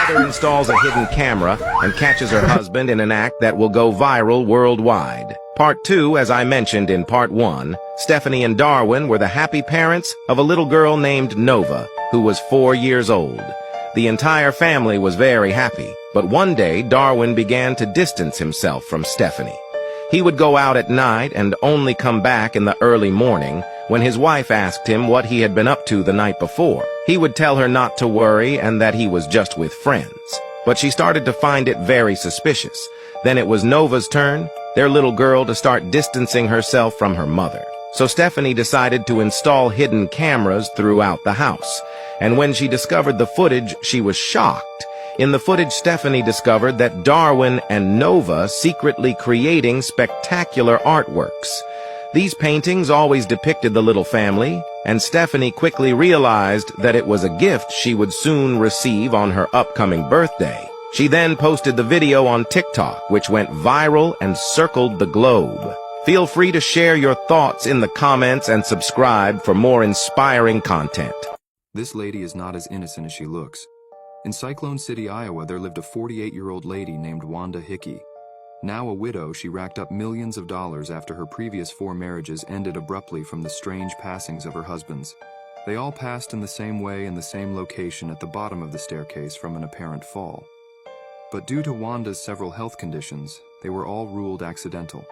mother installs a hidden camera and catches her husband in an act that will go viral worldwide. Part 2, as I mentioned in Part 1, Stephanie and Darwin were the happy parents of a little girl named Nova, who was 4 years old. The entire family was very happy, but one day Darwin began to distance himself from Stephanie. He would go out at night and only come back in the early morning when his wife asked him what he had been up to the night before. He would tell her not to worry and that he was just with friends. But she started to find it very suspicious. Then it was Nova's turn, their little girl, to start distancing herself from her mother. So Stephanie decided to install hidden cameras throughout the house. And when she discovered the footage, she was shocked. In the footage, Stephanie discovered that Darwin and Nova secretly creating spectacular artworks. These paintings always depicted the little family, and Stephanie quickly realized that it was a gift she would soon receive on her upcoming birthday. She then posted the video on TikTok, which went viral and circled the globe. Feel free to share your thoughts in the comments and subscribe for more inspiring content. This lady is not as innocent as she looks. In Cyclone City, Iowa, there lived a 48-year-old lady named Wanda Hickey. Now a widow, she racked up millions of dollars after her previous 4 marriages ended abruptly from the strange passings of her husbands. They all passed in the same way in the same location at the bottom of the staircase from an apparent fall. But due to Wanda's several health conditions, they were all ruled accidental.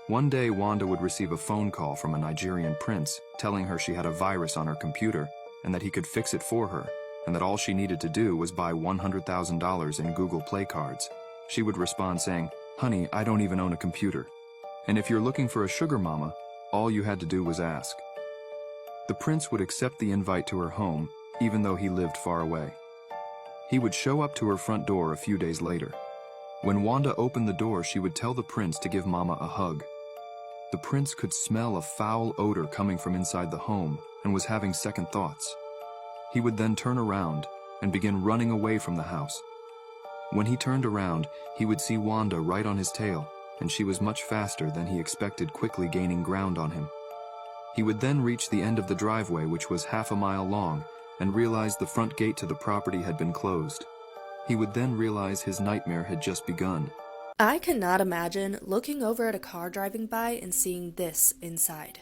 One day, Wanda would receive a phone call from a Nigerian prince telling her she had a virus on her computer and that he could fix it for her, and that all she needed to do was buy $100,000 in Google Play cards. She would respond saying, "Honey, I don't even own a computer. And if you're looking for a sugar mama, all you had to do was ask." The prince would accept the invite to her home, even though he lived far away. He would show up to her front door a few days later. When Wanda opened the door, she would tell the prince to give Mama a hug. The prince could smell a foul odor coming from inside the home and was having second thoughts. He would then turn around and begin running away from the house. When he turned around, he would see Wanda right on his tail, and she was much faster than he expected, quickly gaining ground on him. He would then reach the end of the driveway, which was half a mile long, and realize the front gate to the property had been closed. He would then realize his nightmare had just begun. I cannot imagine looking over at a car driving by and seeing this inside.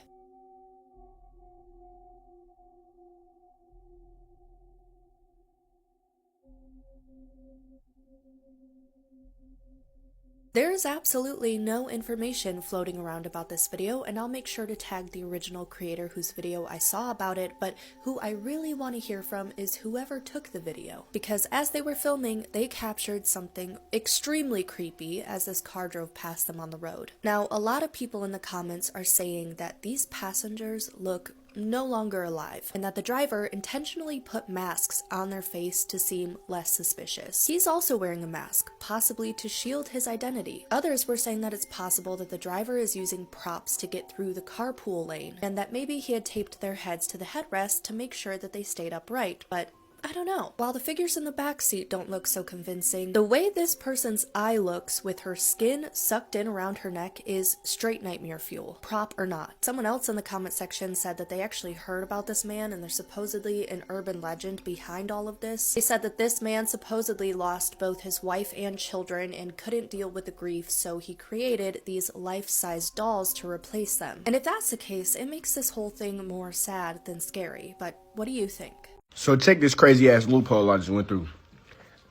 There is absolutely no information floating around about this video, and I'll make sure to tag the original creator whose video I saw about it, but who I really want to hear from is whoever took the video, because as they were filming, they captured something extremely creepy as this car drove past them on the road. Now, a lot of people in the comments are saying that these passengers look no longer alive, and that the driver intentionally put masks on their face to seem less suspicious. He's also wearing a mask, possibly to shield his identity. Others were saying that it's possible that the driver is using props to get through the carpool lane, and that maybe he had taped their heads to the headrest to make sure that they stayed upright, but I don't know. While the figures in the back seat don't look so convincing, the way this person's eye looks with her skin sucked in around her neck is straight nightmare fuel, prop or not. Someone else in the comment section said that they actually heard about this man and there's supposedly an urban legend behind all of this. They said that this man supposedly lost both his wife and children and couldn't deal with the grief, so he created these life-size dolls to replace them. And if that's the case, it makes this whole thing more sad than scary. But what do you think? So check this crazy ass loophole I just went through.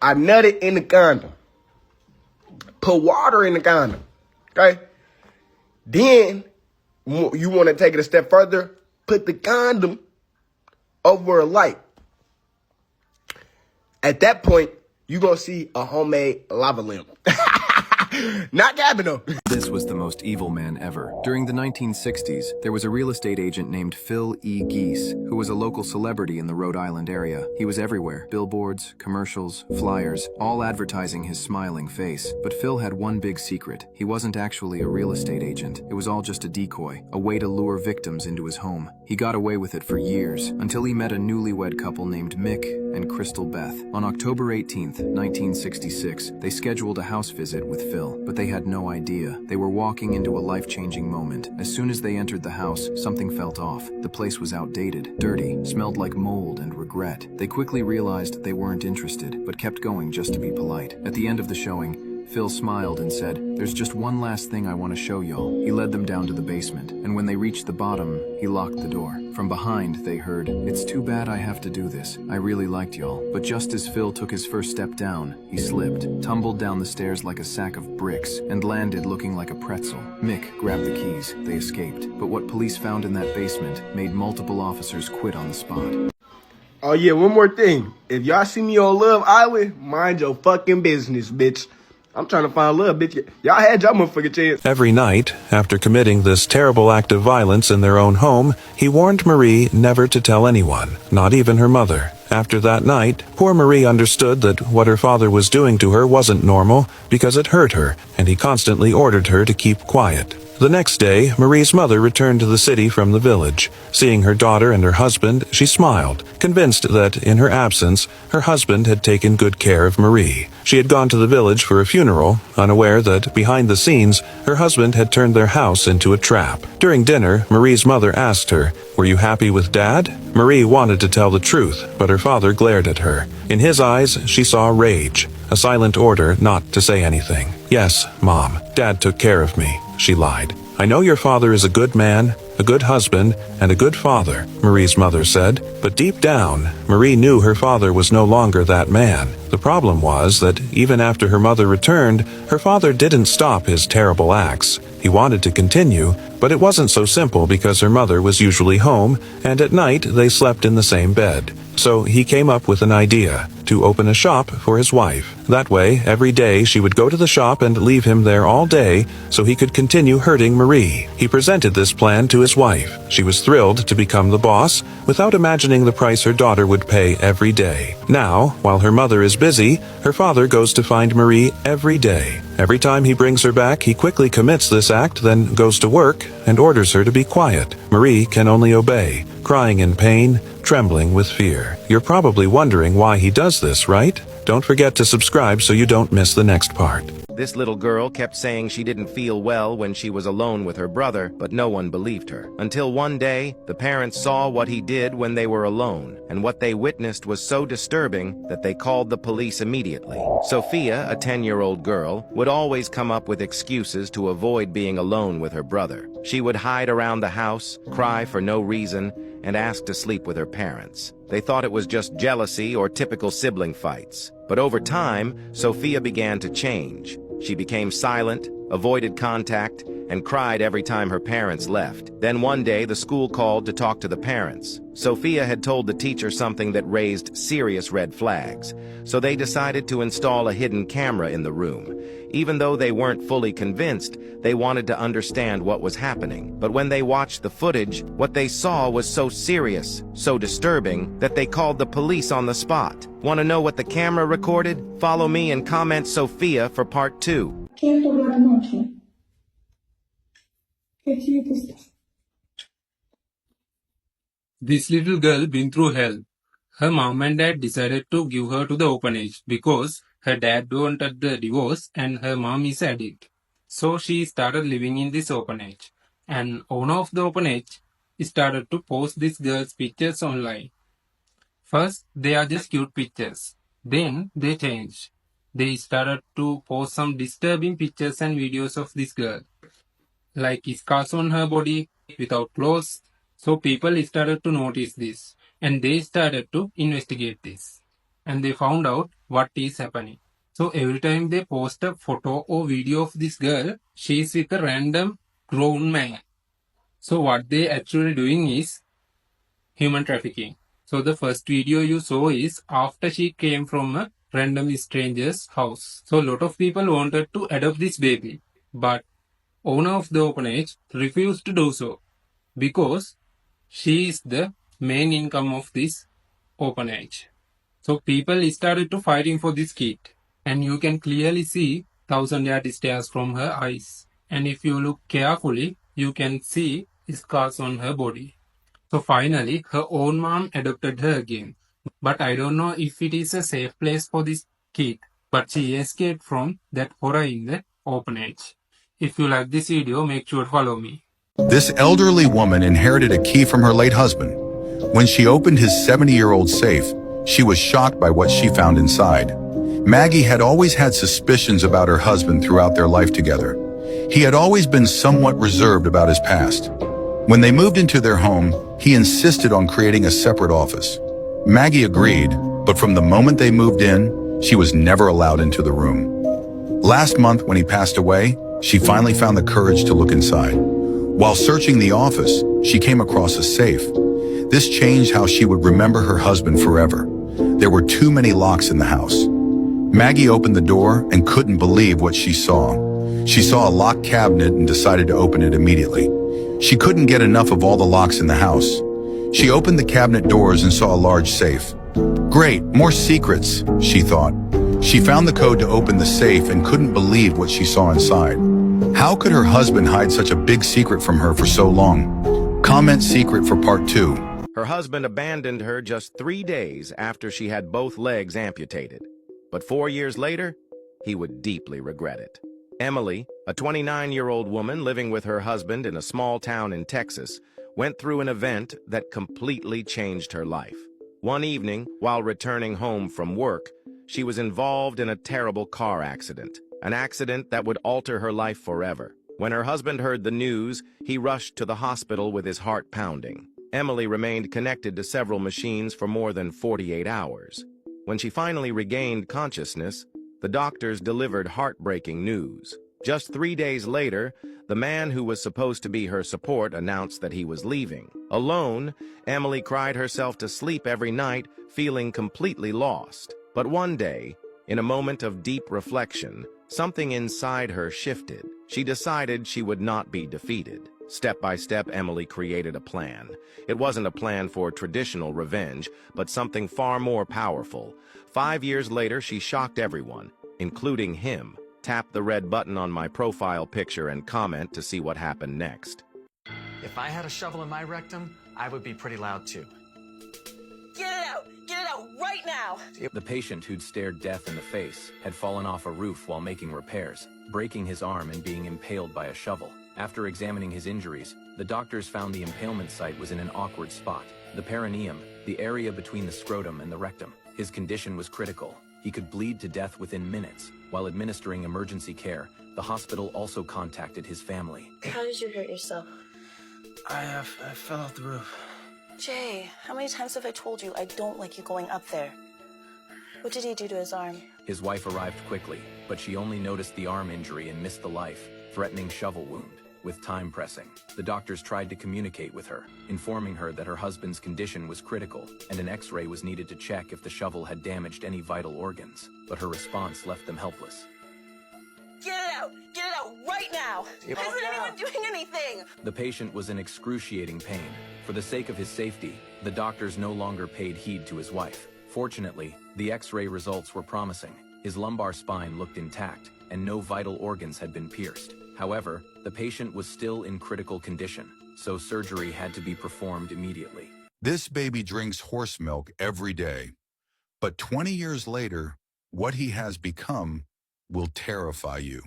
I nutted in the condom. Put water in the condom. Okay? Then you want to take it a step further. Put the condom over a light. At that point, you're going to see a homemade lava lamp. Not capping though. This was the most evil man ever. During the 1960s, there was a real estate agent named Phil E. Geese, who was a local celebrity in the Rhode Island area. He was everywhere. Billboards, commercials, flyers, all advertising his smiling face. But Phil had one big secret. He wasn't actually a real estate agent. It was all just a decoy, a way to lure victims into his home. He got away with it for years, until he met a newlywed couple named Mick and Crystal Beth. On October 18, 1966, they scheduled a house visit with Phil, but they had no idea. They were walking into a life-changing moment. As soon as they entered the house, something felt off. The place was outdated, dirty, smelled like mold and regret. They quickly realized they weren't interested, but kept going just to be polite. At the end of the showing, Phil smiled and said, "There's just one last thing I want to show y'all." He led them down to the basement, and when they reached the bottom, he locked the door. From behind, they heard, "It's too bad I have to do this. I really liked y'all." But just as Phil took his first step down, he slipped, tumbled down the stairs like a sack of bricks, and landed looking like a pretzel. Mick grabbed the keys. They escaped. But what police found in that basement made multiple officers quit on the spot. Oh yeah, one more thing. If y'all see me on Love Island, mind your fucking business, bitch. I'm trying to find love, bitch. Y'all had y'all motherfucking chance. Every night, after committing this terrible act of violence in their own home, he warned Marie never to tell anyone, not even her mother. After that night, poor Marie understood that what her father was doing to her wasn't normal because it hurt her, and he constantly ordered her to keep quiet. The next day, Marie's mother returned to the city from the village. Seeing her daughter and her husband, she smiled, convinced that, in her absence, her husband had taken good care of Marie. She had gone to the village for a funeral, unaware that, behind the scenes, her husband had turned their house into a trap. During dinner, Marie's mother asked her, "Were you happy with Dad?" Marie wanted to tell the truth, but her father glared at her. In his eyes, she saw rage, a silent order not to say anything. "Yes, Mom, Dad took care of me," she lied. "I know your father is a good man, a good husband, and a good father," Marie's mother said. But deep down, Marie knew her father was no longer that man. The problem was that even after her mother returned, her father didn't stop his terrible acts. He wanted to continue, but it wasn't so simple because her mother was usually home, and at night they slept in the same bed. So he came up with an idea, to open a shop for his wife. That way, every day she would go to the shop and leave him there all day so he could continue hurting Marie. He presented this plan to his wife. She was thrilled to become the boss, without imagining the price her daughter would pay every day. Now, while her mother is busy, her father goes to find Marie every day. Every time he brings her back, he quickly commits this act, then goes to work and orders her to be quiet. Marie can only obey, crying in pain, trembling with fear. You're probably wondering why he does this, right? Don't forget to subscribe so you don't miss the next part. This little girl kept saying she didn't feel well when she was alone with her brother, but no one believed her. Until one day, the parents saw what he did when they were alone, and what they witnessed was so disturbing that they called the police immediately. Sophia, a 10-year-old girl, would always come up with excuses to avoid being alone with her brother. She would hide around the house, cry for no reason, and ask to sleep with her parents. They thought it was just jealousy or typical sibling fights. But over time, Sophia began to change. She became silent, avoided contact, and cried every time her parents left. Then one day, the school called to talk to the parents. Sophia had told the teacher something that raised serious red flags, so they decided to install a hidden camera in the room. Even though they weren't fully convinced, they wanted to understand what was happening. But when they watched the footage, what they saw was so serious, so disturbing, that they called the police on the spot. Want to know what the camera recorded? Follow me and comment Sophia for part 2. This little girl been through hell. Her mom and dad decided to give her to the orphanage because her dad wanted the divorce and her mom is addict. So she started living in this orphanage. And owner of the orphanage started to post this girl's pictures online. First, they are just cute pictures. Then they changed. They started to post some disturbing pictures and videos of this girl, like scars on her body, without clothes. So people started to notice this and they started to investigate this. And they found out what is happening. So every time they post a photo or video of this girl, she is with a random grown man. So what they actually doing is human trafficking. So the first video you saw is after she came from a random stranger's house. So a lot of people wanted to adopt this baby, but owner of the orphanage refused to do so because she is the main income of this orphanage. So people started to fighting for this kid, and you can clearly see thousand-yard stares from her eyes. And if you look carefully, you can see scars on her body. So finally, her own mom adopted her again. But I don't know if it is a safe place for this kid. But she escaped from that horror in the orphanage. If you like this video, make sure to follow me. This elderly woman inherited a key from her late husband. When she opened his 70-year-old safe, she was shocked by what she found inside. Maggie had always had suspicions about her husband throughout their life together. He had always been somewhat reserved about his past. When they moved into their home, he insisted on creating a separate office. Maggie agreed, but from the moment they moved in, she was never allowed into the room. Last month, when he passed away, she finally found the courage to look inside. While searching the office, she came across a safe. This changed how she would remember her husband forever. There were too many locks in the house. Maggie opened the door and couldn't believe what she saw. She saw a locked cabinet and decided to open it immediately. She couldn't get enough of all the locks in the house. She opened the cabinet doors and saw a large safe. Great, more secrets, she thought. She found the code to open the safe and couldn't believe what she saw inside. How could her husband hide such a big secret from her for so long? Comment secret for part 2. Her husband abandoned her just 3 days after she had both legs amputated. But 4 years later, he would deeply regret it. Emily, a 29-year-old woman living with her husband in a small town in Texas, went through an event that completely changed her life. One evening, while returning home from work, she was involved in a terrible car accident, an accident that would alter her life forever. When her husband heard the news, he rushed to the hospital with his heart pounding. Emily remained connected to several machines for more than 48 hours. When she finally regained consciousness, the doctors delivered heartbreaking news. Just 3 days later, the man who was supposed to be her support announced that he was leaving. Alone, Emily cried herself to sleep every night, feeling completely lost. But one day, in a moment of deep reflection, something inside her shifted. She decided she would not be defeated. Step by step, Emily created a plan. It wasn't a plan for traditional revenge, but something far more powerful. 5 years later, she shocked everyone, including him. Tap the red button on my profile picture and comment to see what happened next. If I had a shovel in my rectum, I would be pretty loud too. Get it out! Get it out right now! The patient who'd stared death in the face had fallen off a roof while making repairs, breaking his arm and being impaled by a shovel. After examining his injuries, the doctors found the impalement site was in an awkward spot, the perineum, the area between the scrotum and the rectum. His condition was critical. He could bleed to death within minutes. While administering emergency care, the hospital also contacted his family. How did you hurt yourself? I fell off the roof. Jay, how many times have I told you I don't like you going up there? What did he do to his arm? His wife arrived quickly, but she only noticed the arm injury and missed the life-threatening shovel wound. With time pressing, the doctors tried to communicate with her, informing her that her husband's condition was critical and an X-ray was needed to check if the shovel had damaged any vital organs, but her response left them helpless. Get it out! Get it out right now! Isn't anyone doing anything? The patient was in excruciating pain. For the sake of his safety, the doctors no longer paid heed to his wife. Fortunately, the X-ray results were promising. His lumbar spine looked intact, and no vital organs had been pierced. However, the patient was still in critical condition, so surgery had to be performed immediately. This baby drinks horse milk every day. But 20 years later, what he has become will terrify you.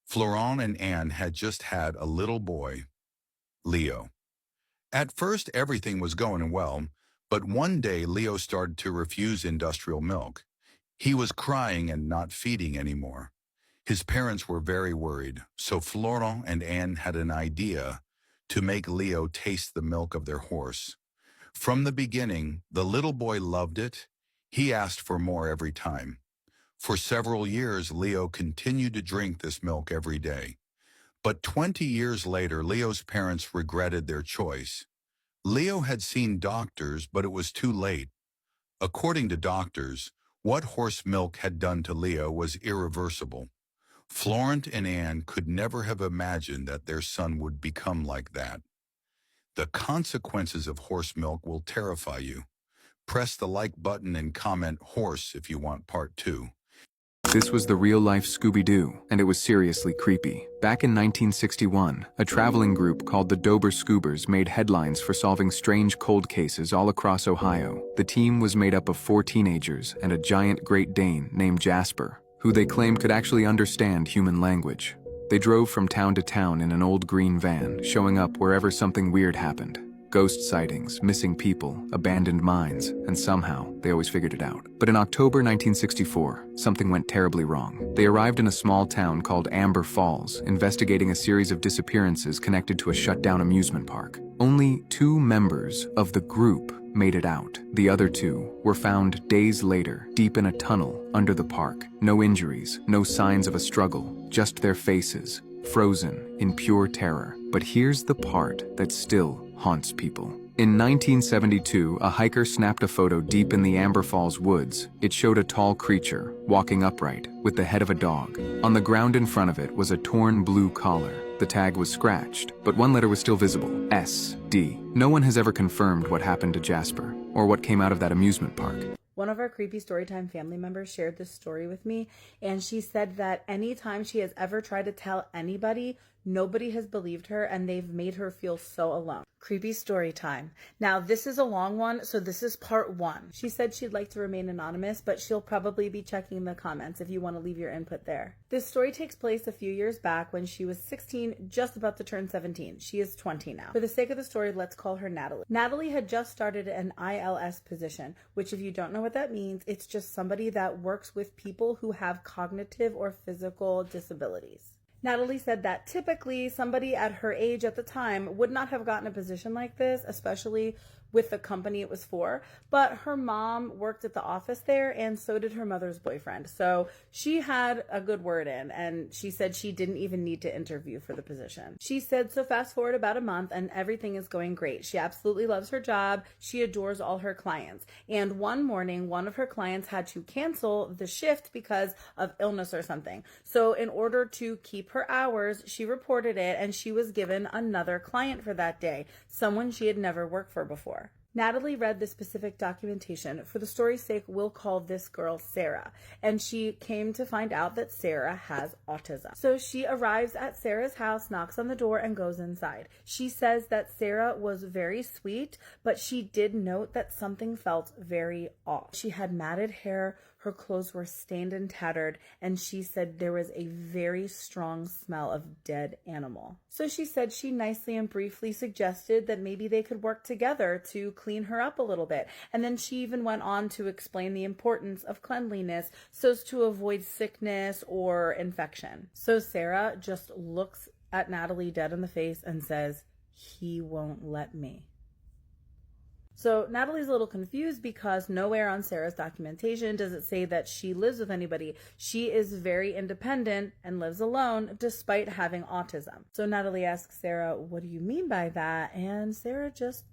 Florent and Anne had just had a little boy, Leo. At first, everything was going well, but one day Leo started to refuse industrial milk. He was crying and not feeding anymore. His parents were very worried, so Florent and Anne had an idea to make Leo taste the milk of their horse. From the beginning, the little boy loved it. He asked for more every time. For several years, Leo continued to drink this milk every day. But 20 years later, Leo's parents regretted their choice. Leo had seen doctors, but it was too late. According to doctors, what horse milk had done to Leo was irreversible. Florent and Anne could never have imagined that their son would become like that. The consequences of horse milk will terrify you. Press the like button and comment horse if you want part 2. This was the real-life Scooby-Doo, and it was seriously creepy. Back in 1961, a traveling group called the Dober Scoobers made headlines for solving strange cold cases all across Ohio. The team was made up of 4 teenagers and a giant Great Dane named Jasper, who they claimed could actually understand human language. They drove from town to town in an old green van, showing up wherever something weird happened. Ghost sightings, missing people, abandoned mines, and somehow, they always figured it out. But in October 1964, something went terribly wrong. They arrived in a small town called Amber Falls, investigating a series of disappearances connected to a shut-down amusement park. Only 2 members of the group made it out. The other 2 were found days later, deep in a tunnel under the park. No injuries, no signs of a struggle, just their faces, frozen in pure terror. But here's the part that still haunts people. In 1972, a hiker snapped a photo deep in the Amber Falls woods. It showed a tall creature, walking upright, with the head of a dog. On the ground in front of it was a torn blue collar. The tag was scratched, but one letter was still visible, S.D. No one has ever confirmed what happened to Jasper, or what came out of that amusement park. One of our creepy Storytime family members shared this story with me, and she said that anytime she has ever tried to tell anybody, nobody has believed her and they've made her feel so alone. Creepy story time. Now, this is a long one, so this is part 1. She said she'd like to remain anonymous, but she'll probably be checking the comments if you want to leave your input there. This story takes place a few years back when she was 16, just about to turn 17. She is 20 now. For the sake of the story, let's call her Natalie. Natalie had just started an ILS position, which if you don't know what that means, it's just somebody that works with people who have cognitive or physical disabilities. Natalie said that typically somebody at her age at the time would not have gotten a position like this, especially with the company it was for, but her mom worked at the office there and so did her mother's boyfriend. So she had a good word in, and she said she didn't even need to interview for the position. She said, so fast forward about a month and everything is going great. She absolutely loves her job. She adores all her clients. And one morning, one of her clients had to cancel the shift because of illness or something. So in order to keep her hours, she reported it and she was given another client for that day, someone she had never worked for before. Natalie read the specific documentation. For the story's sake, we'll call this girl Sarah. And she came to find out that Sarah has autism. So she arrives at Sarah's house, knocks on the door, and goes inside. She says that Sarah was very sweet, but she did note that something felt very off. She had matted hair, her clothes were stained and tattered, and she said there was a very strong smell of dead animal. So she said she nicely and briefly suggested that maybe they could work together to clean her up a little bit. And then she even went on to explain the importance of cleanliness so as to avoid sickness or infection. So Sarah just looks at Natalie dead in the face and says, "He won't let me." So Natalie's a little confused because nowhere on Sarah's documentation does it say that she lives with anybody. She is very independent and lives alone despite having autism. So Natalie asks Sarah, "What do you mean by that?" And Sarah just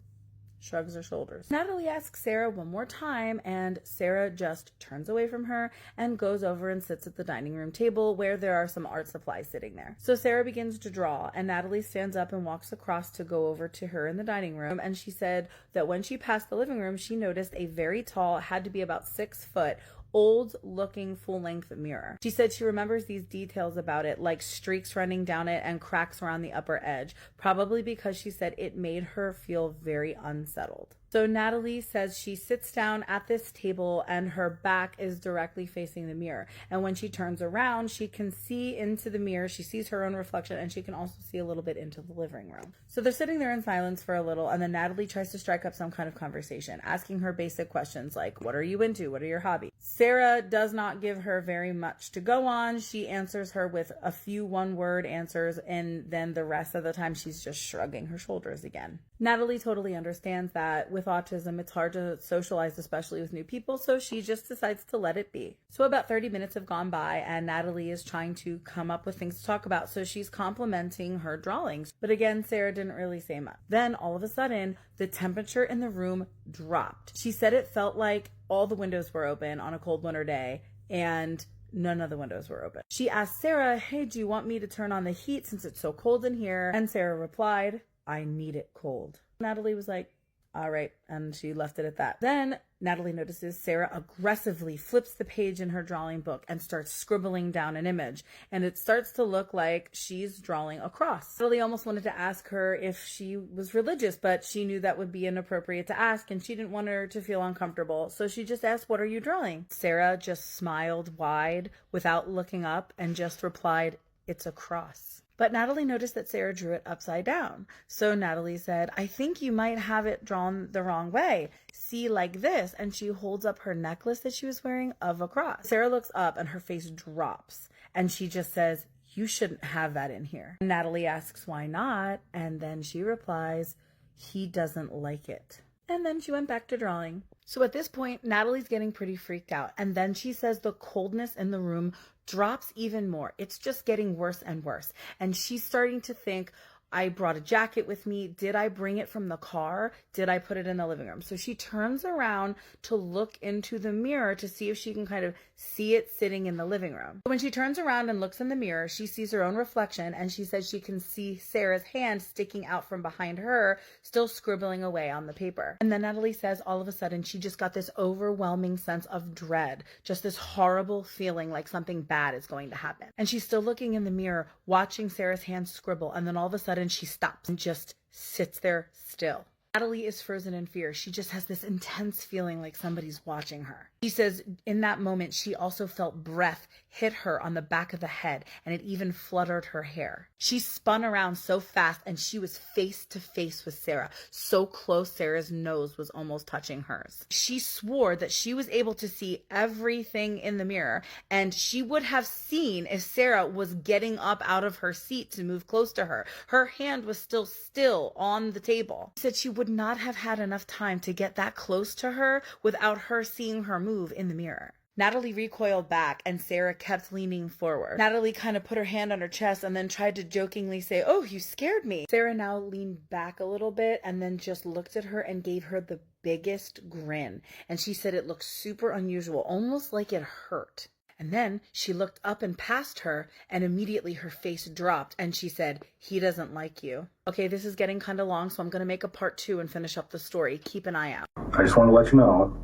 shrugs her shoulders. Natalie asks Sarah one more time, and Sarah just turns away from her and goes over and sits at the dining room table where there are some art supplies sitting there. So Sarah begins to draw, and Natalie stands up and walks across to go over to her in the dining room, and she said that when she passed the living room, she noticed a very tall, had to be about 6 foot, old-looking full-length mirror. She said she remembers these details about it, like streaks running down it and cracks around the upper edge, probably because she said it made her feel very unsettled. So Natalie says she sits down at this table and her back is directly facing the mirror. And when she turns around, she can see into the mirror. She sees her own reflection and she can also see a little bit into the living room. So they're sitting there in silence for a little, and then Natalie tries to strike up some kind of conversation, asking her basic questions like, what are you into? What are your hobbies? Sarah does not give her very much to go on. She answers her with a few one-word answers, and then the rest of the time she's just shrugging her shoulders again. Natalie totally understands that with autism, it's hard to socialize, especially with new people, so she just decides to let it be. So about 30 minutes have gone by, and Natalie is trying to come up with things to talk about, so she's complimenting her drawings. But again, Sarah didn't really say much. Then, all of a sudden, the temperature in the room dropped. She said it felt like all the windows were open on a cold winter day, and none of the windows were open. She asked Sarah, "Hey, do you want me to turn on the heat since it's so cold in here?" And Sarah replied, "I need it cold." Natalie was like, "All right," and she left it at that. Then Natalie notices Sarah aggressively flips the page in her drawing book and starts scribbling down an image, and it starts to look like she's drawing a cross. Natalie almost wanted to ask her if she was religious, but she knew that would be inappropriate to ask, and she didn't want her to feel uncomfortable, so she just asked, "What are you drawing?" Sarah just smiled wide without looking up and just replied, "It's a cross." But Natalie noticed that Sarah drew it upside down. So Natalie said, "I think you might have it drawn the wrong way. See, like this." And she holds up her necklace that she was wearing of a cross. Sarah looks up and her face drops. And she just says, "You shouldn't have that in here." Natalie asks why not. And then she replies, "He doesn't like it." And then she went back to drawing. So at this point, Natalie's getting pretty freaked out. And then she says the coldness in the room drops even more. It's just getting worse and worse. And she's starting to think, I brought a jacket with me. Did I bring it from the car? Did I put it in the living room? So she turns around to look into the mirror to see if she can kind of see it sitting in the living room. When she turns around and looks in the mirror, she sees her own reflection, and she says she can see Sarah's hand sticking out from behind her, still scribbling away on the paper. And then Natalie says all of a sudden she just got this overwhelming sense of dread, just this horrible feeling like something bad is going to happen. And she's still looking in the mirror, watching Sarah's hand scribble, and then all of a sudden she stops and just sits there still. Natalie is frozen in fear. She just has this intense feeling like somebody's watching her. She says in that moment, she also felt breath hit her on the back of the head, and it even fluttered her hair. She spun around so fast, and she was face to face with Sarah, so close Sarah's nose was almost touching hers. She swore that she was able to see everything in the mirror, and she would have seen if Sarah was getting up out of her seat to move close to her. Her hand was still on the table. She said she would not have had enough time to get that close to her without her seeing her move in the mirror. Natalie recoiled back and Sarah kept leaning forward. Natalie kind of put her hand on her chest and then tried to jokingly say, "Oh, you scared me." Sarah now leaned back a little bit and then just looked at her and gave her the biggest grin. And she said it looked super unusual, almost like it hurt. And then she looked up and past her, and immediately her face dropped, and she said, "He doesn't like you." Okay, this is getting kind of long, so I'm going to make a part 2 and finish up the story. Keep an eye out. I just want to let you know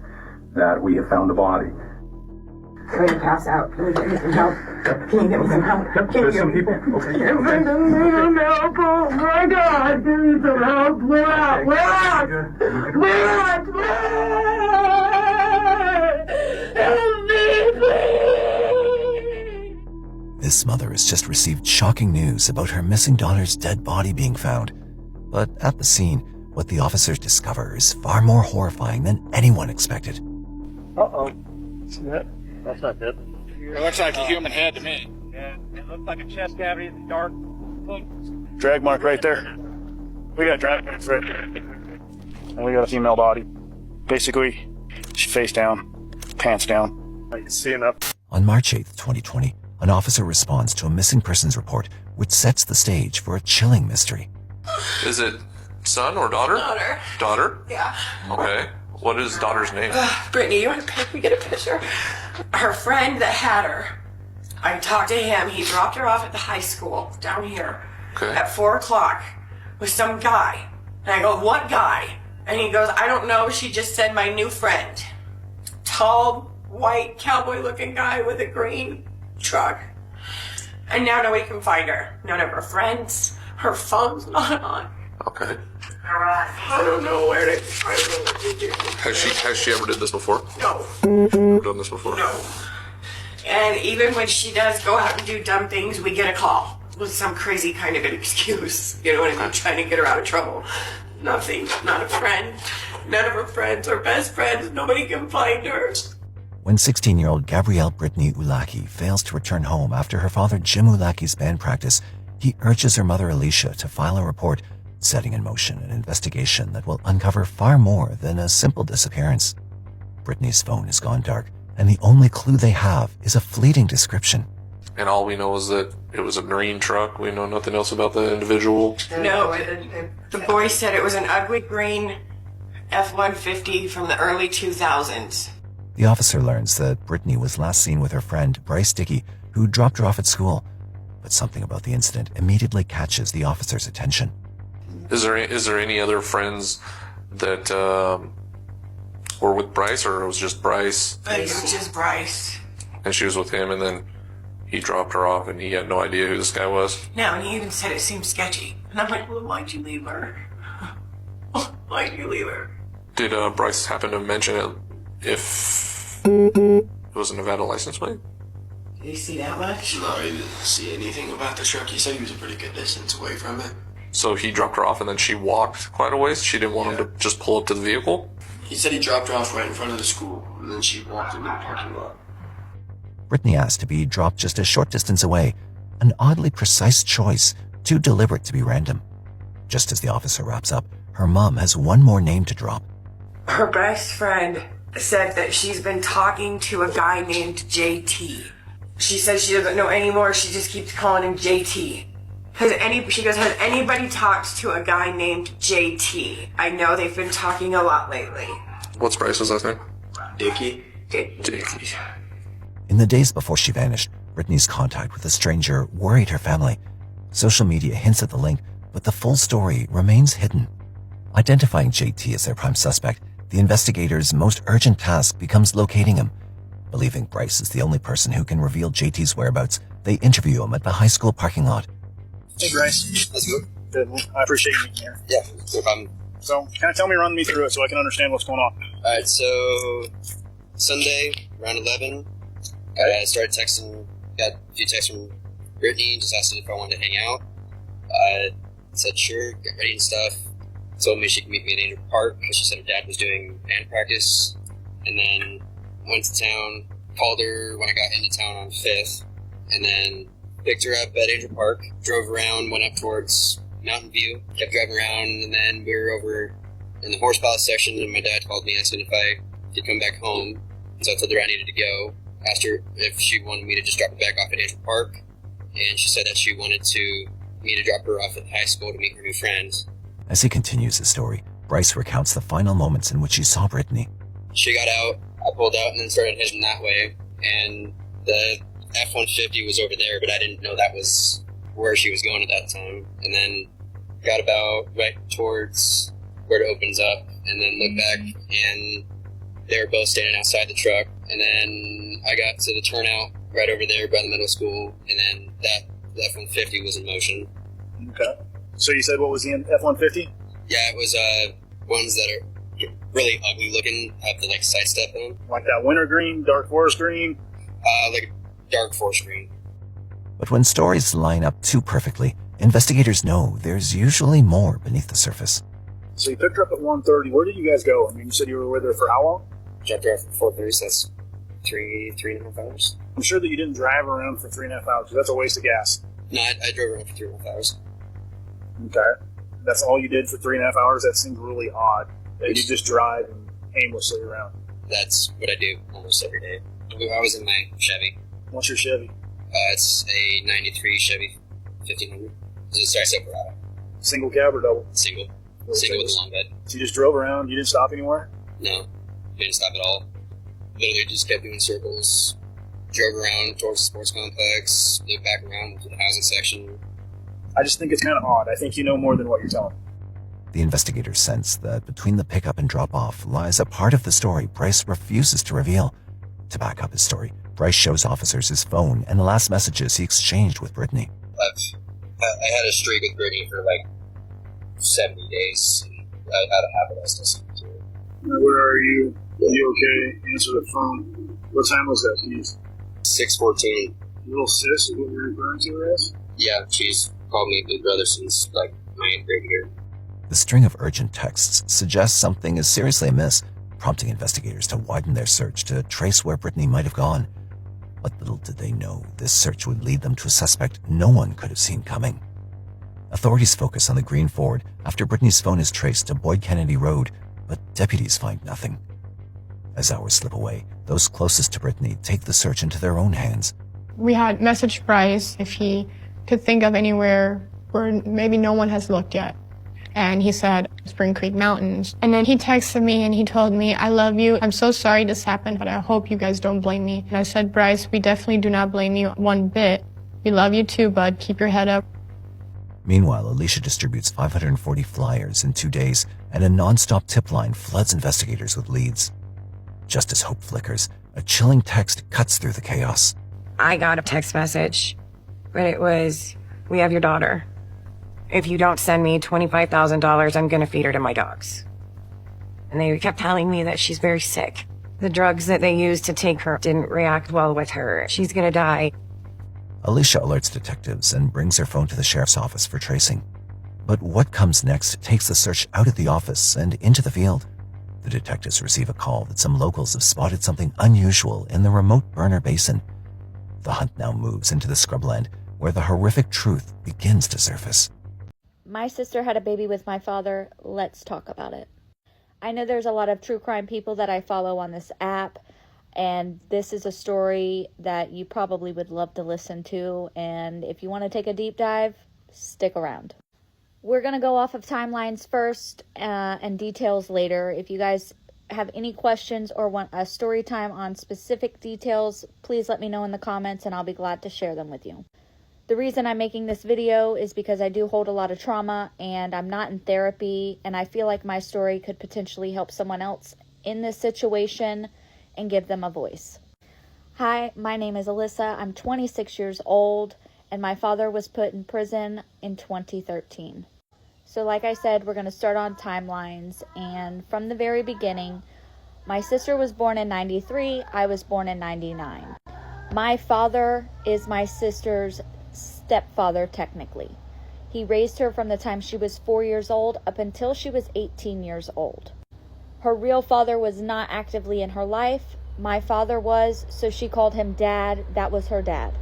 that we have found a body. I'm going to pass out. Can you get me some help? Can you get me some help? There's some people. Okay. Give me some help. Oh my God. Give me some help. We're out. We're out. We're out. Help me, please. This mother has just received shocking news about her missing daughter's dead body being found. But at the scene, what the officers discover is far more horrifying than anyone expected. Uh-oh. See that? That's not dead. It looks like a human head to me. Yeah, it looks like a chest cavity in the dark. Drag mark right there. We got drag marks right there. And we got a female body. Basically, she face down, pants down. I can see enough. On March 8th, 2020, an officer responds to a missing persons report, which sets the stage for a chilling mystery. Is it son or daughter? Daughter. Daughter? Yeah. Okay. What is daughter's name? Brittany, you want to get a picture? Her friend that had her. I talked to him. He dropped her off at the high school down here at 4 o'clock with some guy. And I go, "What guy?" And he goes, "I don't know. She just said my new friend." Tall, white, cowboy-looking guy with a green truck. And now nobody can find her. None of her friends. Her phone's not on. Okay. I don't know where to. I don't know what to do. Has she ever did this before? No. Never done this before? No. And even when she does go out and do dumb things, we get a call with some crazy kind of an excuse. You know what I mean? Trying to get her out of trouble. Nothing. Not a friend. None of her friends or best friends. Nobody can find her. When 16-year-old Gabrielle Brittany Ulaki fails to return home after her father Jim Ulaki's band practice, he urges her mother Alicia to file a report, setting in motion an investigation that will uncover far more than a simple disappearance. Brittany's phone has gone dark, and the only clue they have is a fleeting description. And all we know is that it was a green truck. We know nothing else about the individual. No, the boy said it was an ugly green F-150 from the early 2000s. The officer learns that Brittany was last seen with her friend Bryce Dickey, who dropped her off at school. But something about the incident immediately catches the officer's attention. Is there any other friends that were with Bryce, or it was just Bryce? I think it was just Bryce. And she was with him, and then he dropped her off, and he had no idea who this guy was? No, and he even said it seemed sketchy. And I'm like, well, why'd you leave her? Why'd you leave her? Did Bryce happen to mention it if it was a Nevada license plate? Did he see that much? No, he didn't see anything about the truck. He said he was a pretty good distance away from it. So he dropped her off, and then she walked quite a ways? She didn't want him to just pull up to the vehicle? He said he dropped her off right in front of the school, and then she walked into the parking lot. Brittany asked to be dropped just a short distance away, an oddly precise choice, too deliberate to be random. Just as the officer wraps up, her mom has one more name to drop. Her best friend said that she's been talking to a guy named JT. She says she doesn't know anymore, she just keeps calling him JT. She goes, has anybody talked to a guy named JT? I know they've been talking a lot lately. What's Bryce's last name? Dickie. Dickie. In the days before she vanished, Brittany's contact with a stranger worried her family. Social media hints at the link, but the full story remains hidden. Identifying JT as their prime suspect, the investigators' most urgent task becomes locating him. Believing Bryce is the only person who can reveal JT's whereabouts, they interview him at the high school parking lot. Hey, Bryce. That's good. Good. I appreciate you being here. Yeah, no problem. So, kind of run me through it so I can understand what's going on. Alright, so Sunday, around 11, I started texting, got a few texts from Brittany, just asking if I wanted to hang out. I said sure, got ready and stuff. Told me she could meet me at Angel Park because she said her dad was doing band practice. And then went to town, called her when I got into town on 5th, and then picked her up at Angel Park, drove around, went up towards Mountain View, kept driving around, and then we were over in the horse palace section, and my dad called me asking if I could come back home. So I told her I needed to go, asked her if she wanted me to just drop her back off at Angel Park, and she said that she wanted me to drop her off at the high school to meet her new friends. As he continues his story, Bryce recounts the final moments in which he saw Brittany. She got out, I pulled out, and then started heading that way, and the F-150 was over there, but I didn't know that was where she was going at that time. And then got about right towards where it opens up, and then looked back, and they were both standing outside the truck. And then I got to the turnout right over there by the middle school, and then that F-150 was in motion. Okay. So you said what was the F-150? Yeah, it was ones that are really ugly looking, have the side step in. Like that winter green, dark forest green? Like a dark forest green. But when stories line up too perfectly, investigators know there's usually more beneath the surface. So you picked her up at 1:30. Where did you guys go? I mean, you said you were with her for how long? Dropped her off at 4:30, so that's three and a half hours. I'm sure that you didn't drive around for 3.5 hours, because that's a waste of gas. No, I drove around for 3.5 hours. Okay. That's all you did for 3.5 hours? That seems really odd. That you just drive and aimlessly around. That's what I do almost every day. I was in my Chevy. What's your Chevy? It's a 93 Chevy 1500. It's a Silverado. Single cab or double? Single. Single with a long bed. So you just drove around? You didn't stop anywhere? No. Didn't stop at all. Literally just kept doing circles. Drove around towards the sports complex, looped back around to the housing section. I just think it's kind of odd. I think you know more than what you're telling. The investigators sense that between the pickup and drop-off lies a part of the story Bryce refuses to reveal. To back up his story, Bryce shows officers his phone and the last messages he exchanged with Brittany. I had a streak with Brittany for 70 days. I had a habit I still speak to her. Where are you? Are you okay? Answer the phone. What time was that, please? 6:14. Little sis is what you're referring to her as? Yeah, she's called me Big Brother since my 8th grade year. The string of urgent texts suggests something is seriously amiss, prompting investigators to widen their search to trace where Brittany might have gone. But little did they know this search would lead them to a suspect no one could have seen coming. Authorities focus on the green Ford after Brittany's phone is traced to Boyd Kennedy Road, but deputies find nothing. As hours slip away, those closest to Brittany take the search into their own hands. We had messaged Bryce if he could think of anywhere where maybe no one has looked yet. And he said, Spring Creek Mountains. And then he texted me and he told me, I love you. I'm so sorry this happened, but I hope you guys don't blame me. And I said, Bryce, we definitely do not blame you one bit. We love you too, bud. Keep your head up. Meanwhile, Alicia distributes 540 flyers in 2 days, and a non-stop tip line floods investigators with leads. Just as hope flickers, a chilling text cuts through the chaos. I got a text message, but it was, "We have your daughter. If you don't send me $25,000, I'm gonna feed her to my dogs." And they kept telling me that she's very sick. The drugs that they used to take her didn't react well with her. She's gonna die. Alicia alerts detectives and brings her phone to the sheriff's office for tracing. But what comes next takes the search out of the office and into the field. The detectives receive a call that some locals have spotted something unusual in the remote Burner Basin. The hunt now moves into the scrubland, where the horrific truth begins to surface. My sister had a baby with my father. Let's talk about it. I know there's a lot of true crime people that I follow on this app, and this is a story that you probably would love to listen to, and if you want to take a deep dive, stick around. We're going to go off of timelines first and details later. If you guys have any questions or want a story time on specific details, please let me know in the comments and I'll be glad to share them with you. The reason I'm making this video is because I do hold a lot of trauma and I'm not in therapy, and I feel like my story could potentially help someone else in this situation and give them a voice. Hi, my name is Alyssa. I'm 26 years old and my father was put in prison in 2013. So like I said, we're going to start on timelines, and from the very beginning, my sister was born in 93, I was born in 99. My father is my sister's stepfather technically. He raised her from the time she was 4 years old up until she was 18 years old. Her real father was not actively in her life. My father was, so she called him Dad. That was her dad.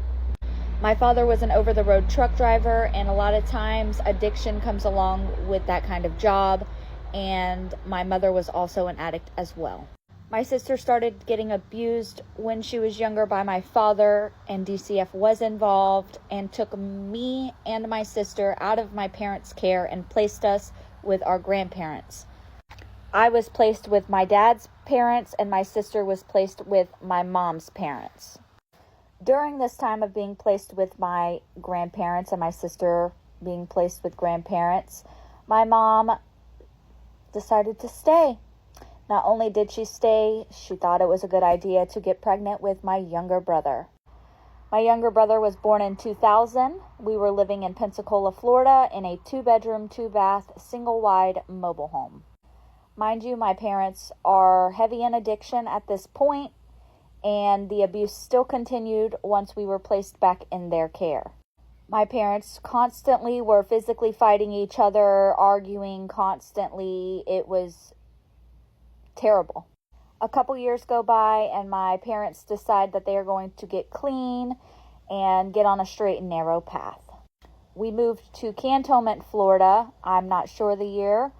My father was an over-the-road truck driver, and a lot of times addiction comes along with that kind of job, and my mother was also an addict as well. My sister started getting abused when she was younger by my father, and DCF was involved and took me and my sister out of my parents' care and placed us with our grandparents. I was placed with my dad's parents, and my sister was placed with my mom's parents. During this time of being placed with my grandparents and my sister being placed with grandparents, my mom decided to stay. Not only did she stay, she thought it was a good idea to get pregnant with my younger brother. My younger brother was born in 2000. We were living in Pensacola, Florida in a 2-bedroom, 2-bath, single-wide mobile home. Mind you, my parents are heavy in addiction at this point, and the abuse still continued once we were placed back in their care. My parents constantly were physically fighting each other, arguing constantly. It was terrible. A couple years go by and my parents decide that they are going to get clean and get on a straight and narrow path. We moved to Cantonment, Florida. I'm not sure the year.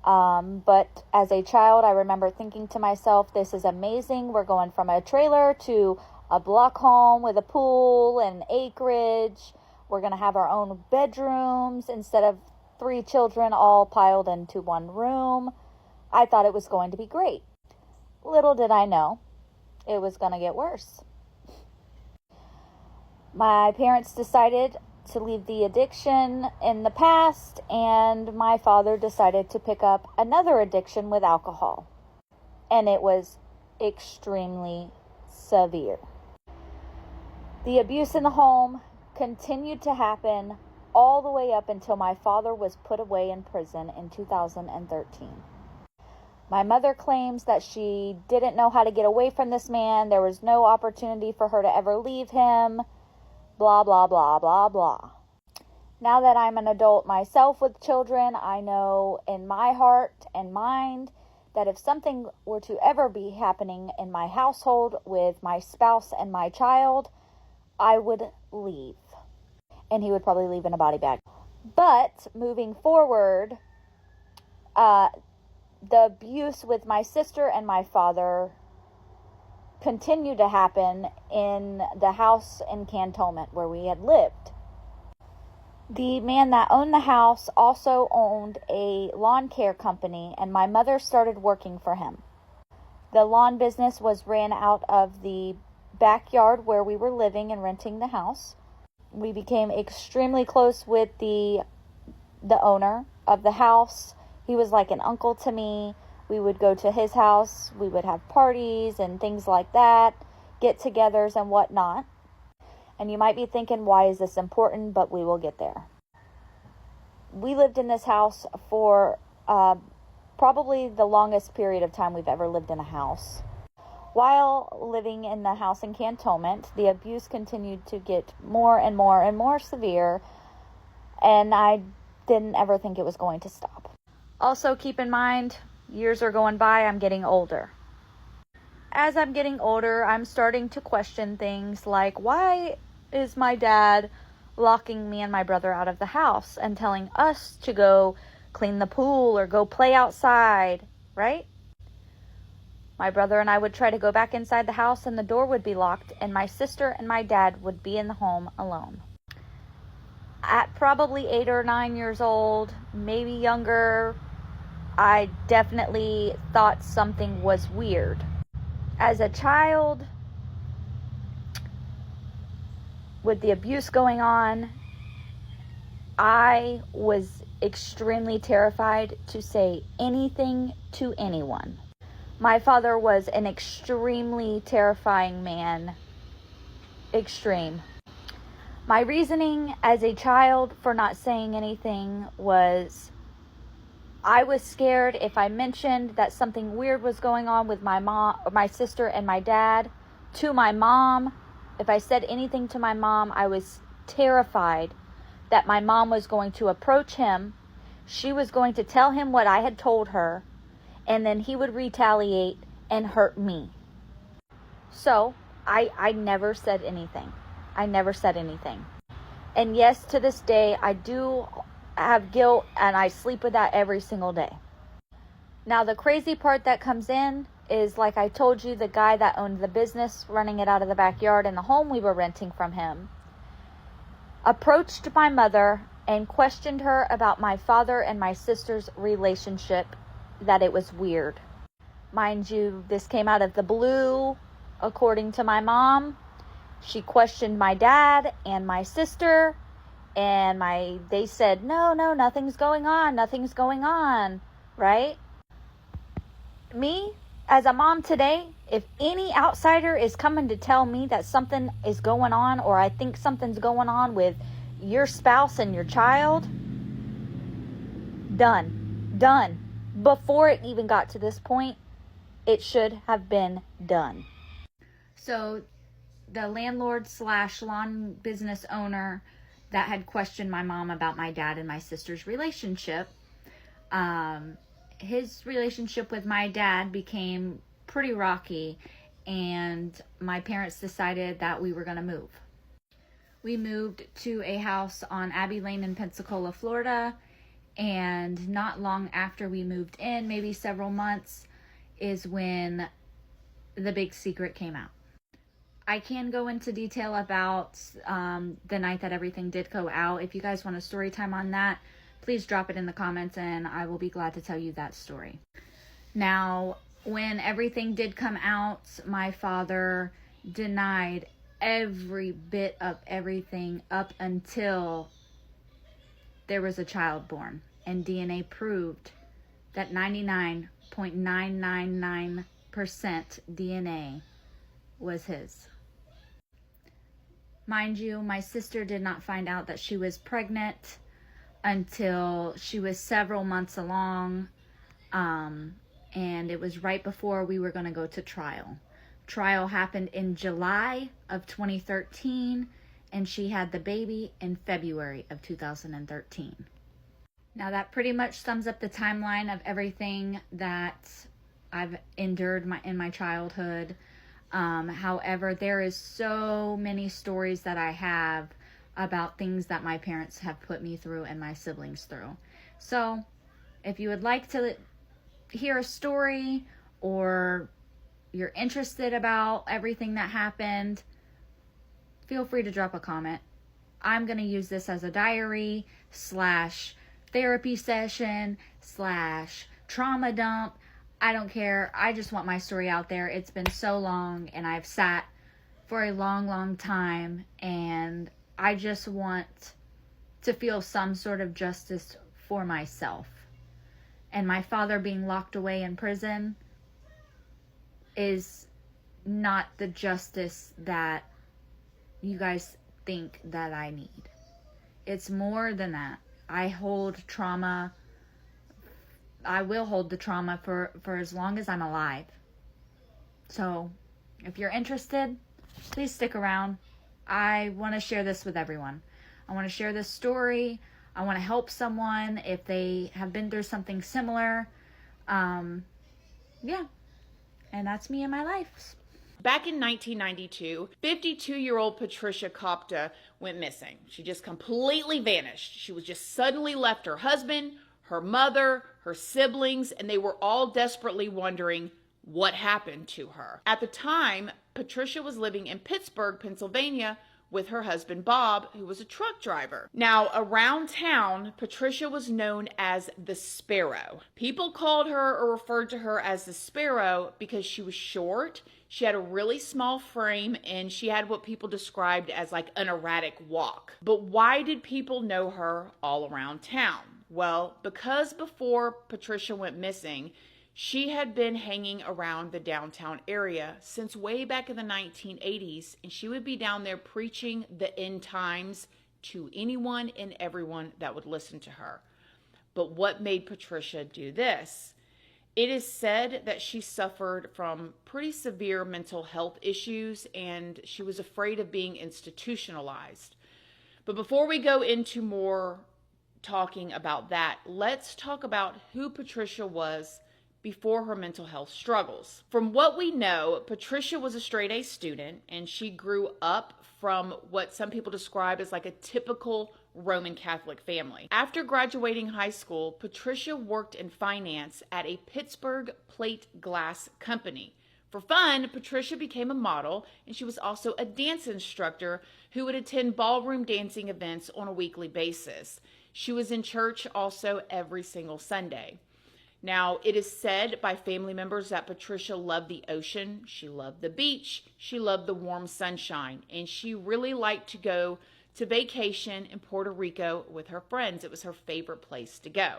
But as a child, I remember thinking to myself, this is amazing. We're going from a trailer to a block home with a pool and acreage. We're going to have our own bedrooms instead of 3 children all piled into one room. I thought it was going to be great. Little did I know, it was going to get worse. My parents decided to leave the addiction in the past, and my father decided to pick up another addiction with alcohol, and it was extremely severe. The abuse in the home continued to happen all the way up until my father was put away in prison in 2013. My mother claims that she didn't know how to get away from this man. There was no opportunity for her to ever leave him. Blah, blah, blah, blah, blah. Now that I'm an adult myself with children, I know in my heart and mind that if something were to ever be happening in my household with my spouse and my child, I would leave. And he would probably leave in a body bag. But moving forward, the abuse with my sister and my father continued to happen in the house in Cantonment where we had lived. The man that owned the house also owned a lawn care company, and my mother started working for him. The lawn business was ran out of the backyard where we were living and renting the house. We became extremely close with the owner of the house. He was like an uncle to me. We would go to his house. We would have parties and things like that, get-togethers and whatnot. And you might be thinking, why is this important? But we will get there. We lived in this house for probably the longest period of time we've ever lived in a house. While living in the house in Cantonment, the abuse continued to get more and more and more severe, and I didn't ever think it was going to stop. Also, keep in mind, years are going by, I'm getting older. As I'm getting older, I'm starting to question things like, why is my dad locking me and my brother out of the house and telling us to go clean the pool or go play outside, right? My brother and I would try to go back inside the house and the door would be locked and my sister and my dad would be in the home alone. At probably 8 or 9 years old, maybe younger, I definitely thought something was weird. As a child, with the abuse going on, I was extremely terrified to say anything to anyone. My father was an extremely terrifying man. Extreme. My reasoning as a child for not saying anything was I was scared if I mentioned that something weird was going on with my mom, or my sister and my dad to my mom. If I said anything to my mom, I was terrified that my mom was going to approach him. She was going to tell him what I had told her, and then he would retaliate and hurt me. So I never said anything. I never said anything. And yes, to this day, I do have guilt, and I sleep with that every single day. Now, the crazy part that comes in is, like I told you, the guy that owned the business, running it out of the backyard and the home we were renting from him, approached my mother and questioned her about my father and my sister's relationship, that it was weird. Mind you, this came out of the blue, according to my mom. She questioned my dad and my sister, and they said, no, nothing's going on, right? Me, as a mom today, if any outsider is coming to tell me that something is going on, or I think something's going on with your spouse and your child, done. Before it even got to this point, it should have been done. So the landlord / lawn business owner that had questioned my mom about my dad and my sister's relationship, his relationship with my dad became pretty rocky, and my parents decided that we were going to move. We moved to a house on Abbey Lane in Pensacola, Florida, and not long after we moved in, maybe several months, is when the big secret came out. I can go into detail about the night that everything did go out. If you guys want a story time on that, please drop it in the comments and I will be glad to tell you that story. Now, when everything did come out, my father denied every bit of everything up until there was a child born, and DNA proved that 99.999% DNA was his. Mind you, my sister did not find out that she was pregnant until she was several months along, and it was right before we were going to go to trial. Trial happened in July of 2013, and she had the baby in February of 2013. Now that pretty much sums up the timeline of everything that I've endured in my childhood. However, there is so many stories that I have about things that my parents have put me through and my siblings through. So if you would like to hear a story, or you're interested about everything that happened, feel free to drop a comment. I'm going to use this as a diary / therapy session / trauma dump. I don't care. I just want my story out there. It's been so long, and I've sat for a long time, and I just want to feel some sort of justice for myself. and my father being locked away in prison is not the justice that you guys think that I need. It's more than that. I hold trauma. I will hold the trauma for as long as I'm alive. So if you're interested, please stick around. I want to share this with everyone. I want to share this story. I want to help someone if they have been through something similar. Yeah. And that's me and my life. Back in 1992, 52-year-old Patricia Kopta went missing. She just completely vanished. She was just suddenly left her husband, her mother, her siblings, and they were all desperately wondering what happened to her. At the time, Patricia was living in Pittsburgh, Pennsylvania, with her husband Bob, who was a truck driver. Now, around town, Patricia was known as the Sparrow. People called her or referred to her as the Sparrow because she was short, she had a really small frame, and she had what people described as like an erratic walk. But why did people know her all around town? Well, because before Patricia went missing, she had been hanging around the downtown area since way back in the 1980s, and she would be down there preaching the end times to anyone and everyone that would listen to her. But what made Patricia do this? It is said that she suffered from pretty severe mental health issues, and she was afraid of being institutionalized. But before we go into more talking about that, let's talk about who Patricia was before her mental health struggles. From what we know, Patricia was a straight A student, and she grew up from what some people describe as like a typical Roman Catholic family. After graduating high school, Patricia worked in finance at a Pittsburgh plate glass company. For fun, Patricia became a model, and she was also a dance instructor who would attend ballroom dancing events on a weekly basis. She was in church also every single Sunday. Now, it is said by family members that Patricia loved the ocean, she loved the beach, she loved the warm sunshine, and she really liked to go to vacation in Puerto Rico with her friends. It was her favorite place to go.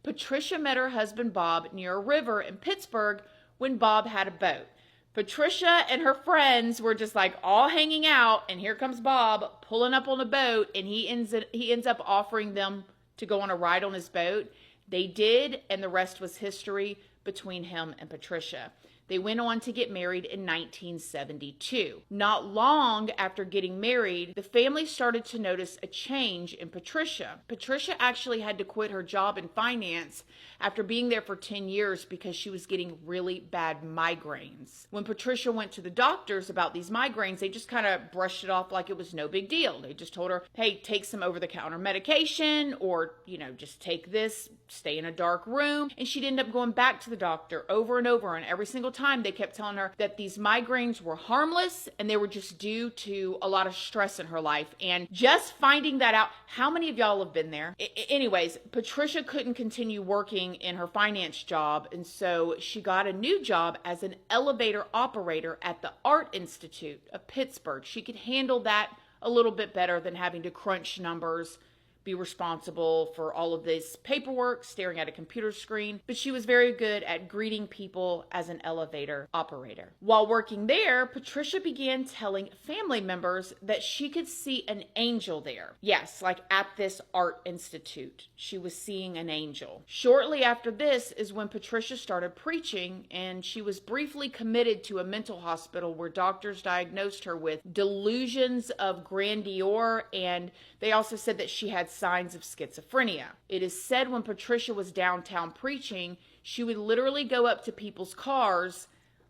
Patricia met her husband Bob near a river in Pittsburgh when Bob had a boat. Patricia and her friends were just like all hanging out, and here comes Bob pulling up on a boat, and he ends up offering them to go on a ride on his boat. They did, and the rest was history between him and Patricia. They went on to get married in 1972. Not long after getting married, the family started to notice a change in Patricia. Patricia actually had to quit her job in finance after being there for 10 years because she was getting really bad migraines. When Patricia went to the doctors about these migraines, they just kind of brushed it off like it was no big deal. They just told her, hey, take some over-the-counter medication, or, just take this, stay in a dark room. And she'd end up going back to the doctor over and over, and every single time they kept telling her that these migraines were harmless and they were just due to a lot of stress in her life. And just finding that out, how many of y'all have been there? Anyways, Patricia couldn't continue working in her finance job, and so she got a new job as an elevator operator at the Art Institute of Pittsburgh. She could handle that a little bit better than having to crunch numbers, be responsible for all of this paperwork, staring at a computer screen, but she was very good at greeting people as an elevator operator. While working there, Patricia began telling family members that she could see an angel there. Yes, like at this art institute, she was seeing an angel. Shortly after this is when Patricia started preaching, and she was briefly committed to a mental hospital where doctors diagnosed her with delusions of grandeur, and they also said that she had signs of schizophrenia. It is said when Patricia was downtown preaching, she would literally go up to people's cars,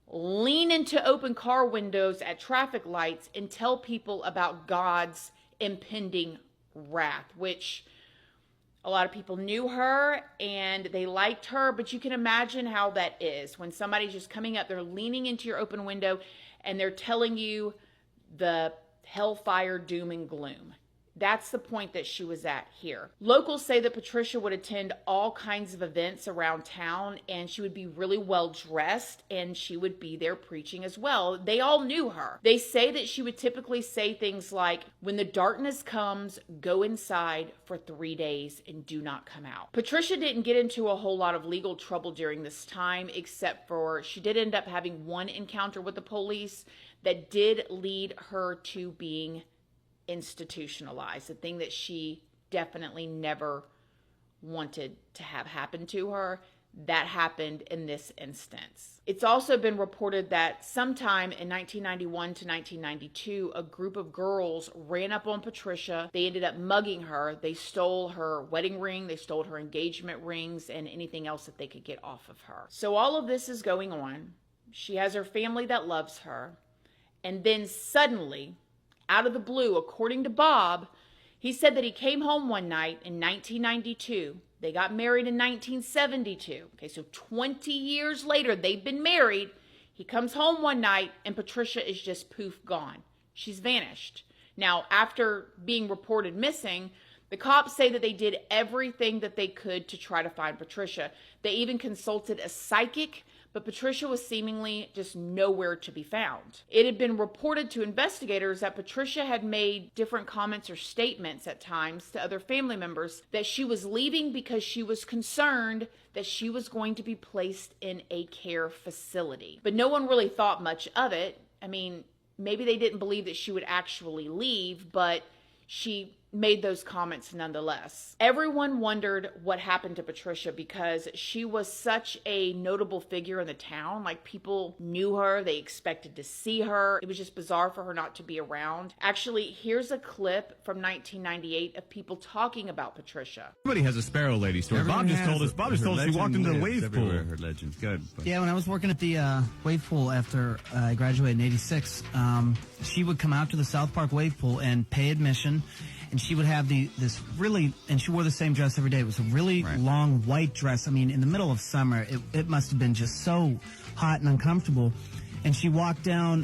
lean into open car windows at traffic lights, and tell people about God's impending wrath, which a lot of people knew her and they liked her, but you can imagine how that is when somebody's just coming up, they're leaning into your open window and they're telling you the hellfire doom and gloom. That's the point that she was at here. Locals say that Patricia would attend all kinds of events around town, and she would be really well dressed, and she would be there preaching as well. They all knew her. They say that she would typically say things like, "When the darkness comes, go inside for 3 days and do not come out." Patricia didn't get into a whole lot of legal trouble during this time, except for she did end up having one encounter with the police that did lead her to being institutionalized, a thing that she definitely never wanted to have happen to her. That happened in this instance. It's also been reported that sometime in 1991 to 1992, a group of girls ran up on Patricia. They ended up mugging her. They stole her wedding ring, they stole her engagement rings, and anything else that they could get off of her. So all of this is going on. She has her family that loves her. And then suddenly, out of the blue, according to Bob, he said that he came home one night in 1992. They got married in 1972. Okay, so 20 years later, they've been married. He comes home one night and Patricia is just poof gone. She's vanished. Now, after being reported missing, the cops say that they did everything that they could to try to find Patricia. They even consulted a psychic, but Patricia was seemingly just nowhere to be found. It had been reported to investigators that Patricia had made different comments or statements at times to other family members that she was leaving because she was concerned that she was going to be placed in a care facility. But no one really thought much of it. I mean, maybe they didn't believe that she would actually leave, but she made those comments nonetheless. Everyone wondered what happened to Patricia because she was such a notable figure in the town. Like, people knew her, they expected to see her. It was just bizarre for her not to be around. Actually, here's a clip from 1998 of people talking about Patricia. Everybody has a Sparrow Lady story. Bob just told us she walked into the wave pool. Her legend's good. Yeah, when I was working at the wave pool after I graduated in '86, she would come out to the South Park wave pool and pay admission. And she would have and she wore the same dress every day. It was a really long white dress. I mean, in the middle of summer, it must have been just so hot and uncomfortable. And she walked down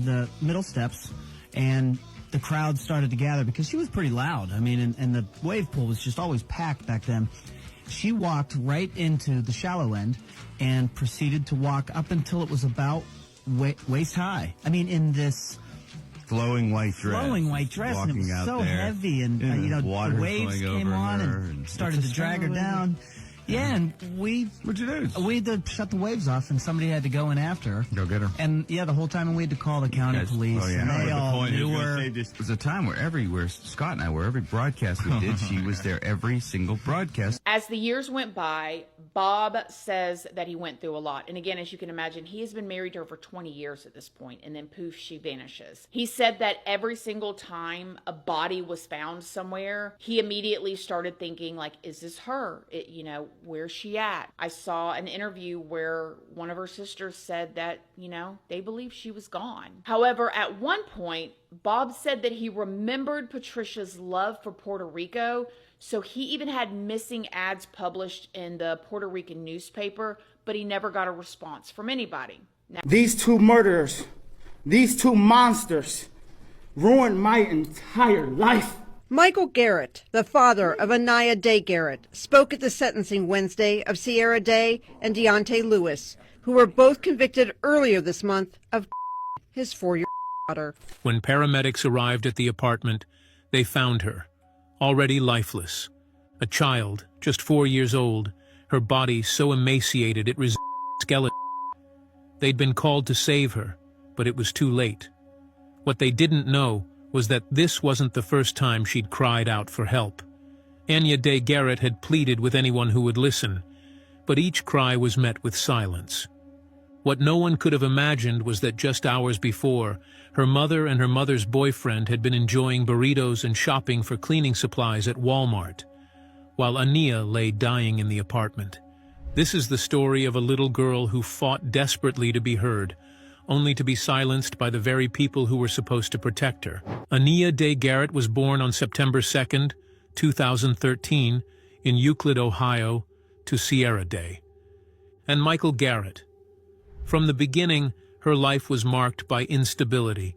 the middle steps, and the crowd started to gather because she was pretty loud. I mean, and the wave pool was just always packed back then. She walked right into the shallow end and proceeded to walk up until it was about waist high. I mean, in this flowing white dress. And it was so heavy, and the waves came on and started to drag her down. Yeah, and what'd you do? We had to shut the waves off, and somebody had to go in after her. Go get her. And yeah, the whole time we had to call the county police. Oh, yeah. And they all knew her. There was a time where Scott and I were, every broadcast we did, she was there every single broadcast. As the years went by, Bob says that he went through a lot. And again, as you can imagine, he has been married to her for 20 years at this point, and then poof, she vanishes. He said that every single time a body was found somewhere, he immediately started thinking, like, is this her? Where's she at? I saw an interview where one of her sisters said that, they believe she was gone. However, at one point, Bob said that he remembered Patricia's love for Puerto Rico, so he even had missing ads published in the Puerto Rican newspaper, but he never got a response from anybody. Now, these two murderers, these two monsters, ruined my entire life. Michael Garrett, the father of Anaya Day Garrett, spoke at the sentencing Wednesday of Sierra Day and Deontay Lewis, who were both convicted earlier this month of his 4-year-old daughter. When paramedics arrived at the apartment, they found her, already lifeless. A child, just 4 years old, her body so emaciated it resembled a skeleton. They'd been called to save her, but it was too late. What they didn't know was that this wasn't the first time she'd cried out for help. Anya Day Garrett had pleaded with anyone who would listen, but each cry was met with silence. What no one could have imagined was that just hours before, her mother and her mother's boyfriend had been enjoying burritos and shopping for cleaning supplies at Walmart, while Ania lay dying in the apartment. This is the story of a little girl who fought desperately to be heard, only to be silenced by the very people who were supposed to protect her. Ania Day Garrett was born on September 2nd, 2013, in Euclid, Ohio, to Sierra Day. And Michael Garrett. From the beginning, her life was marked by instability.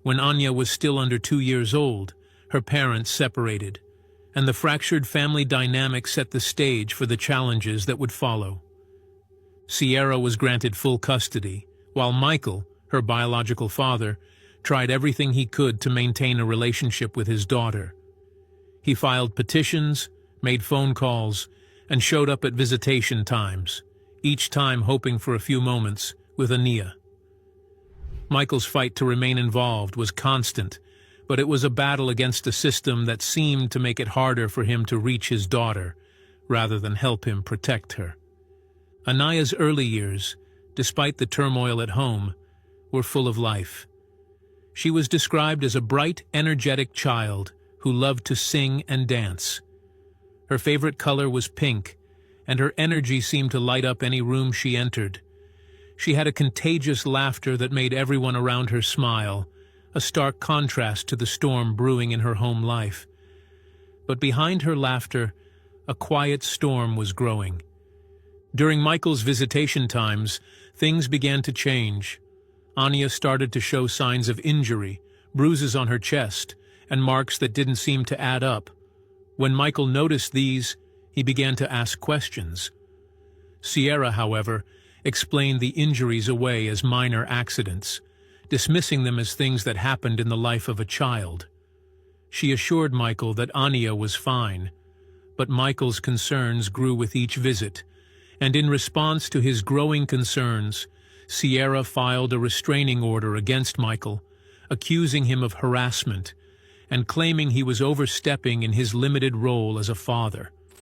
When Anya was still under 2 years old, her parents separated, and the fractured family dynamic set the stage for the challenges that would follow. Sierra was granted full custody, while Michael, her biological father, tried everything he could to maintain a relationship with his daughter. He filed petitions, made phone calls, and showed up at visitation times, each time hoping for a few moments with Ania. Michael's fight to remain involved was constant, but it was a battle against a system that seemed to make it harder for him to reach his daughter, rather than help him protect her. Ania's early years, despite the turmoil at home, were full of life. She was described as a bright, energetic child who loved to sing and dance. Her favorite color was pink, and her energy seemed to light up any room she entered. She had a contagious laughter that made everyone around her smile, a stark contrast to the storm brewing in her home life. But behind her laughter, a quiet storm was growing. During Michael's visitation times, things began to change. Ania started to show signs of injury, bruises on her chest, and marks that didn't seem to add up. When Michael noticed these, he began to ask questions. Sierra, however, explained the injuries away as minor accidents, dismissing them as things that happened in the life of a child. She assured Michael that Ania was fine, but Michael's concerns grew with each visit, and in response to his growing concerns, Sierra filed a restraining order against Michael, accusing him of harassment and claiming he was overstepping in his limited role as a father.